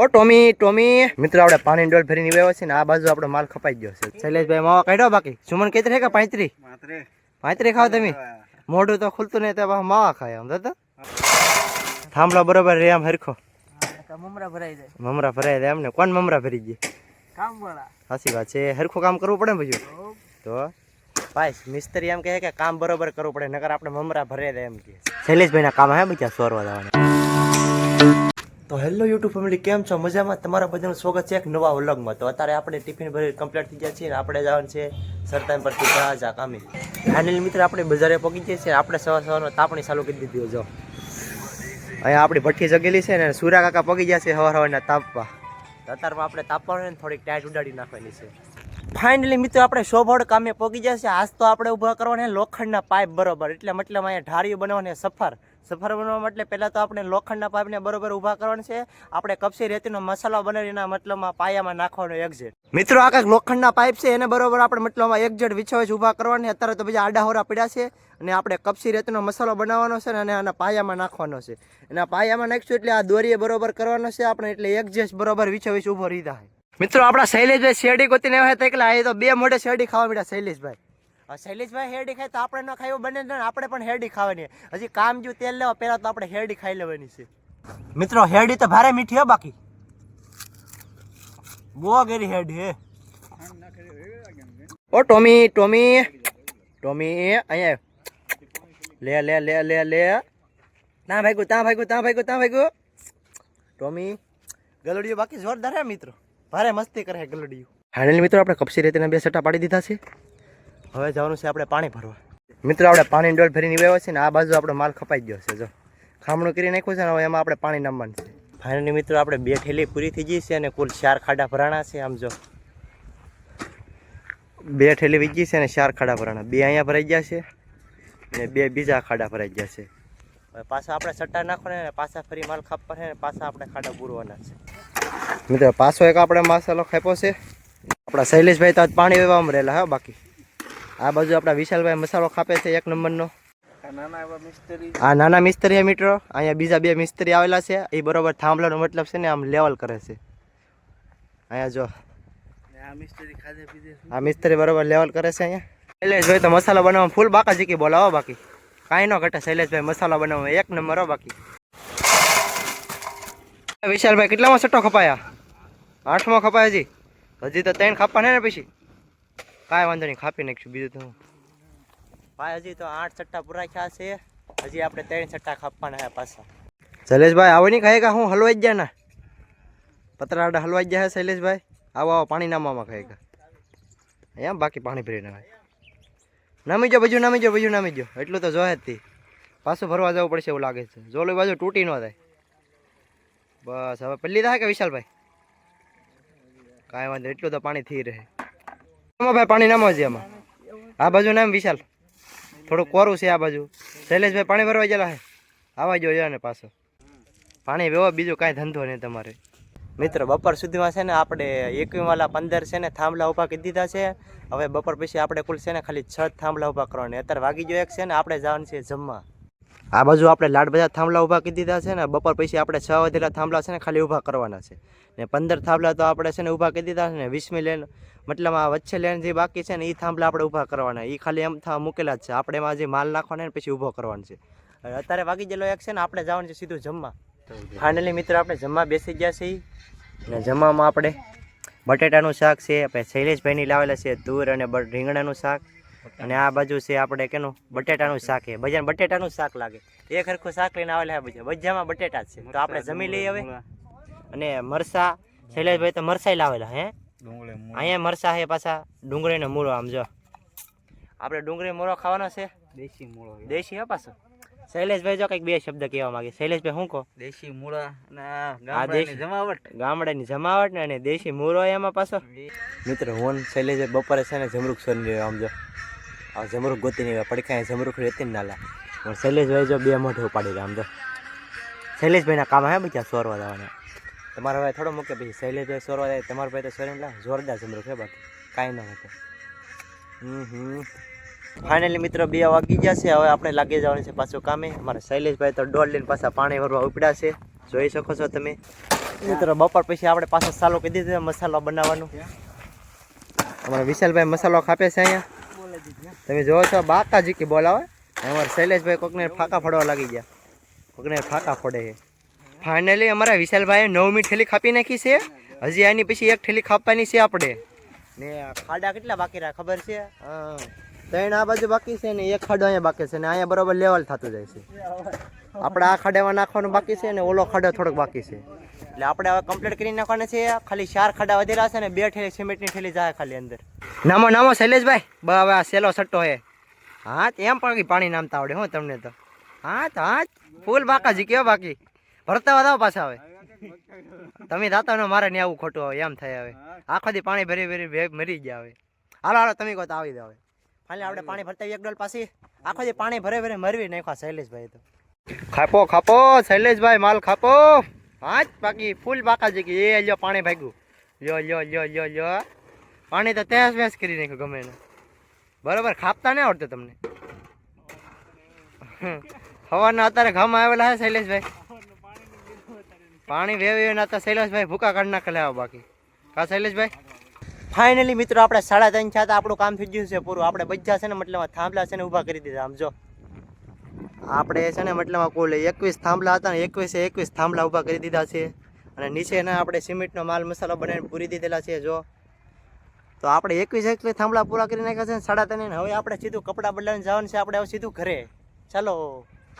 ઓ Tommy મિત્રો આપણે પાણી ડોલ ભરીને આવ્યા છે ને આ બાજુ આપણો માલ ખપાઈ ગયો છે. શૈલેષભાઈ માવા કાઢ્યો બાકી સુમન કેટલી કે 35 ખાવ તમે મોઢું તો ખુલતું નહીં તો માવા ખાય આમ દાદા થાંભલો બરોબર રે આમ હરખો મમરા ભરાઈ જાય એમને કોણ મમરા ભરી જાય કામવાળા સાચી વાત છે હરખું કામ કરવું પડે ને બીજું તો ભાઈ મિસ્ત્રી એમ કહે કે કામ બરોબર કરવું પડે નકર આપણે મમરા ભરાઈ જાય એમ કે શૈલેષભાઈના કામ હે બીજા સોરવા જવાના. તો હેલો યુટ્યુબ ફેમિલી કેમ છો મજામાં તમારા બધાનું સ્વાગત છે એક નવા વ્લોગમાં. તો અત્યારે આપણે ટિફિન ભરી કમ્પ્લીટ થઈ ગયા છીએ આપણે જવાનું છે સરતાન પરથી જા કામી. ફાઇનલી મિત્ર આપણે બજારે પહોંચી જઈએ છીએ આપણે સવારમાં તાપણી ચાલુ કરી દીધી જો અહીંયા આપણી ભઠ્ઠી જગેલી છે ને સુરા કાકા પગી ગયા છે સવારના તાપવા. અત્યારમાં આપણે તાપવાનું થોડીક ટાઈટ ઉડાડી નાખવાની છે. ફાઇનલી મિત્રો આપણે શોભોડ કામે પહોંચી ગયા છે. આજ તો આપણે ઊભા કરવાના લોખંડના પાઇપ બરોબર એટલે મતલબ અહીંયા ઢાળીઓ બનાવવાની સફર બનાવવા માટે પહેલાં તો આપણે લોખંડના પાઇપને બરોબર ઊભા કરવાના છે. આપણે કપસી રેતીનો મસાલો બનાવીને મતલબમાં પાયામાં નાખવાનો એક્ઝેટ. મિત્રો આ કાંઈક લોખંડના પાઇપ છે એને બરોબર આપણે મતલબમાં એક્ઝેટ વિછાવી ઊભા કરવાની. અત્યારે તો બીજા આડા હોરા પીડા છે અને આપણે કપસી રેતીનો મસાલો બનાવવાનો છે અને આના પાયામાં નાખવાનો છે. એના પાયામાં નાખીશું એટલે આ દોરીએ બરોબર કરવાનો છે આપણે એટલે એક્ઝેટ બરોબર વિછાવી ઊભો રહી જાય. મિત્રો આપણા શૈલેષભાઈ શેરડી ગોતીને આવ્યા હતા એકલા એ તો બે મોઢે શેરડી ખાવા મળ્યા શૈલેષભાઈ. શૈલેષભાઈ હેરડી ખાય તો આપણે ન ખાયું બને ને આપણે પણ હેરડી ખાવાની. હજી કામ જો તેલ લેવા પહેલા તો આપણે હેરડી ખાઈ લેવાની છે. મિત્રો હેરડી તો ભારે મીઠી હો બાકી બહુ ગેરી હેરડી હે. ઓ ટોમી અહીંયા લે લે લે લે લે ત્યાં ભાગ્યું ટોમી ગલોડિયું બાકી જોરદાર હે મિત્રો ભારે મસ્તી કરે ગલોડિયું. ફાઇનલી મિત્રો આપણે કપસી રેતીના બે સટ્ટા પાડી દીધા છે. હવે જવાનું છે આપણે પાણી ભરવા. મિત્રો આપણે પાણી ડોલ ભરીને આવ્યા છે ને આ બાજુ આપણો માલ ખપાઈ ગયો છે જો ખામણું કરી નાખ્યું છે ને હવે એમાં આપણે પાણી નાખવાનું છે. ફાઇનલી મિત્રો આપણે 2 ઠેલી પૂરી થઈ ગઈ છે અને કુલ 4 ખાડા ભરાણા છે. આમ જો 2 ઠેલી વીજી છે અને 4 ખાડા ભરાણા 2 અહીંયા ભરાઈ ગયા છે અને 2 બીજા ખાડા ભરાઈ ગયા છે. હવે પાછા આપણે સટ્ટા નાખવાના ને પાછા ફરી માલ ખાપવા છે ને પાછા આપણે ખાડા પૂરવાના છે. મિત્રો પાછો એક આપણે મસાલો ખાપ્યો છે. આપણા શૈલેષભાઈ તો પાણી વેવામાં રહેલા હા બાકી આ બાજુ આપણા વિશાલભાઈ મસાલો ખાપે છે 1 નંબરનો. આ નાના મિસ્ત્રી હે મિત્રો અહીંયા બીજા 2 મિસ્ત્રી આવેલા છે એ બરોબર થાંભલાનો મતલબ છે ને આમ લેવલ કરે છે. અહીંયા જો આ મિસ્ત્રી બરોબર લેવલ કરે છે. અહીંયા શૈલેષભાઈ તો મસાલો બનાવવામાં ફૂલ બાકા જીકી બોલાવો બાકી કાંઈ ન ઘટે. શૈલેષભાઈ મસાલો બનાવવામાં 1 નંબર હો બાકી. વિશાલભાઈ કેટલામાં સટ્ટો ખપાયા 8મો ખપાય હજી તો 3 ખાપવાના ને પછી કાંઈ વાંધો નહીં ખાપી નાખીશું બીજું તો ભાઈ હજી તો 8 સટ્ટા પૂરા થયા છે. હજી આપણે 3 સટ્ટા ખાપવાના છે પાછા. શૈલેષભાઈ આવો નહીં ખાય હું હલવાઈ જ જાય ને પતરાડા હલવાઈ જાય શૈલેષભાઈ આવો પાણી નામવામાં ખાય એમ બાકી પાણી ભરી નામી જો બીજું નામી જો એટલું તો જોહે જ પાછું ભરવા જવું પડશે એવું લાગે છે. જોલી બાજુ તૂટી ન થાય બસ હવે પલ્લી થાય કે વિશાલભાઈ કાંઈ વાંધો એટલું તો પાણી થઈ રહે. ભાઈ પાણી નામો છે એમાં આ બાજુ નામ વિશાલ થોડું કોરું છે આ બાજુ. શૈલેષભાઈ પાણી ભરવા ગયેલા હે આવા જો ને પાછો પાણી વેવો બીજું કાંઈ ધંધો નહીં તમારે. મિત્રો બપોર સુધીમાં છે ને આપણે 21 વાલા 15 છે ને થાંભલા ઊભા કરી દીધા છે. હવે બપોર પછી આપણે કુલ છે ને ખાલી 6 થાંભલા ઊભા કરવાના. અત્યારે વાગી ગયો 1 છે ને આપણે જવાનું છે જમવા. આ બાજુ આપણે લાડ બધા થાંભલા ઊભા કરી દીધા છે ને બપોર પછી આપણે 6 વધેલા થાંભલા છે ને ખાલી ઊભા કરવાના છે ને 15 થાંભલા તો આપણે છે ને ઊભા કરી દીધા છે ને 20મી લેન મતલબ આ વચ્ચે લેન જે બાકી છે ને એ થાંભલા આપણે ઊભા કરવાના એ ખાલી એમ મૂકેલા જ છે. આપણે એમાં જે માલ નાખવાનો ને પછી ઊભો કરવાનો છે. અત્યારે વાગી ગયેલો 1 છે ને આપણે જવાનું છે સીધું જમવા. ફાઇનલી મિત્રો આપણે જમવા બેસી ગયા છીએ ને જમવામાં આપણે બટેટાનું શાક છે પછી શૈલેષભાઈની લાવેલા છે તુર અને રીંગણાનું શાક અને આ બાજુ છે આપણે કેનું બટેટાનું શાક છે. બજાર બટેટાનું શાક લાગે એક હરખું શાક લઈને આવેલા છે બજારમાં બટેટા જ છે. તો આપણે જમી લઈએ હવે. અને મરસા શૈલેષભાઈ તો મરસાઈ લાવેલા હે અહીંયા મરસા છે પાછા ડુંગળીનો મૂળો. આમ જો આપણે ડુંગળી મૂળો ખાવાનો છે દેશી હે પાછો. શૈલેષભાઈ જો કંઈક 2 શબ્દ કહેવા માંગે. શૈલેષભાઈ શું કહો? દેશી મૂળા ગામડાની જમાવટ ને અને દેશી મૂળો એમાં પાછો. મિત્રો હું શૈલેષભાઈ બપોરે છે ને જમરૂખ સોરી આમ જો આ જમરૂખ ગોતી નહીં પડખાય જમરૂખ રહેતી ને નાલા પણ શૈલેષભાઈ જો 2 મોઢે ઉપાડી ગયા. આમ જો શૈલેષભાઈના કામ હે બીજા સોરવા જવાના. તમારા ભાઈ થોડો મૂકે પછી શૈલેષભાઈ સોરવા જાય તમારા ભાઈ તો સોરીને લા જોરદાર જમરૂખ છે બાકી કાંઈ ન હતું. ફાઇનલી મિત્રો 2 વાગી ગયા છે. હવે આપણે લાગી જવાનું છે પાછું કામે. અમારા શૈલેષભાઈ તો ડોલ લઈને પાછા પાણી ભરવા ઉપડ્યા છે જોઈ શકો છો તમે. મિત્રો બપોર પછી આપણે પાછો ચાલુ કરી દીધું મસાલો બનાવવાનું. અમારા વિશાલભાઈ મસાલો ખાપે છે અહીંયા. તમે જોવો છો બાકા જીકી બોલાવે. અમારા શૈલેષભાઈ કોકને ફાંકા ફોડવા લાગી ગયા. કોકને ફાંકા ફોડે છે. ફાઇનલી અમારા વિશાલભાઈએ 9મી ઠેલી ખાપી નાખી છે. હજી આની પછી એક ઠેલી ખાપવાની છે આપણે. ને ખાડા કેટલા બાકી રહ્યા ખબર છે? હા, 3 આ બાજુ બાકી છે ને 1 ખાડો અહીંયા બાકી છે ને અહીંયા બરોબર લેવલ થતું જાય છે. આપણે આ ખાડામાં નાખવાનું બાકી છે ને ઓલો ખાડો થોડોક બાકી છે. એટલે આપણે હવે કમ્પ્લીટ કરી નાખવાના છે. ખાલી 4 ખાડા વધેલા છે ને 2 ઠેલી સિમેન્ટની ઠેલી જાય ખાલી અંદર. નામો શૈલેષભાઈ હવે આ સેલો સટ્ટો હે. હા એમ પણ પાણી નામતા આવડે હું તમને તો. હા ફૂલ બાકા જી કેવા બાકી ભરતા વધાવો પાછા આવે. તમે દાતા ને મારે ને આવું ખોટું આવે એમ થાય. હવે આખો દી પાણી ભરી મરી ગયા. હવે હાલો તમે કહો તો આવી દે. હવે ખાલી આપણે પાણી ભરતા 1 ડોલ પાછી આખો દી પાણી ભરે મરવી નાખ્યા શૈલેષભાઈ તો. ખાપો શૈલેષભાઈ માલ ખાપો. હા બાકી ફૂલ બાકા જી એ લ્યો પાણી ભાગ્યું. લ્યો પાણી તો તેસ વેસ કરી નાખ્યું ગમે એને. બરોબર ખાપતા નહીં આવડતું તમને. સવારના અત્યારે ઘામાં આવેલા હે શૈલેષભાઈ. પાણી વેવી ના તો શૈલેષભાઈ ભૂકા કાઢી નાખેલા બાકી કા શૈલેષભાઈ. ફાઇનલી મિત્રો આપણે 3:30 થયા. આપણું કામ થઈ ગયું છે પૂરું. આપણે બચ્ચા છે ને મતલબ થાંભલા છે ને ઊભા કરી દીધા. આમ જો આપણે છે ને મતલબ કુલ 21 થાંભલા હતા ને 21 થાંભલા ઊભા કરી દીધા છે. અને નીચેના આપણે સિમેન્ટનો માલ મસાલો બનાવીને પૂરી દીધેલા છે. જો તો આપણે 21 થાંભલા પૂરા કરી નાખ્યા છે 3:30. હવે આપણે સીધું કપડાં બદલાવીને જવાનું છે. આપણે હવે સીધું ઘરે. ચાલો.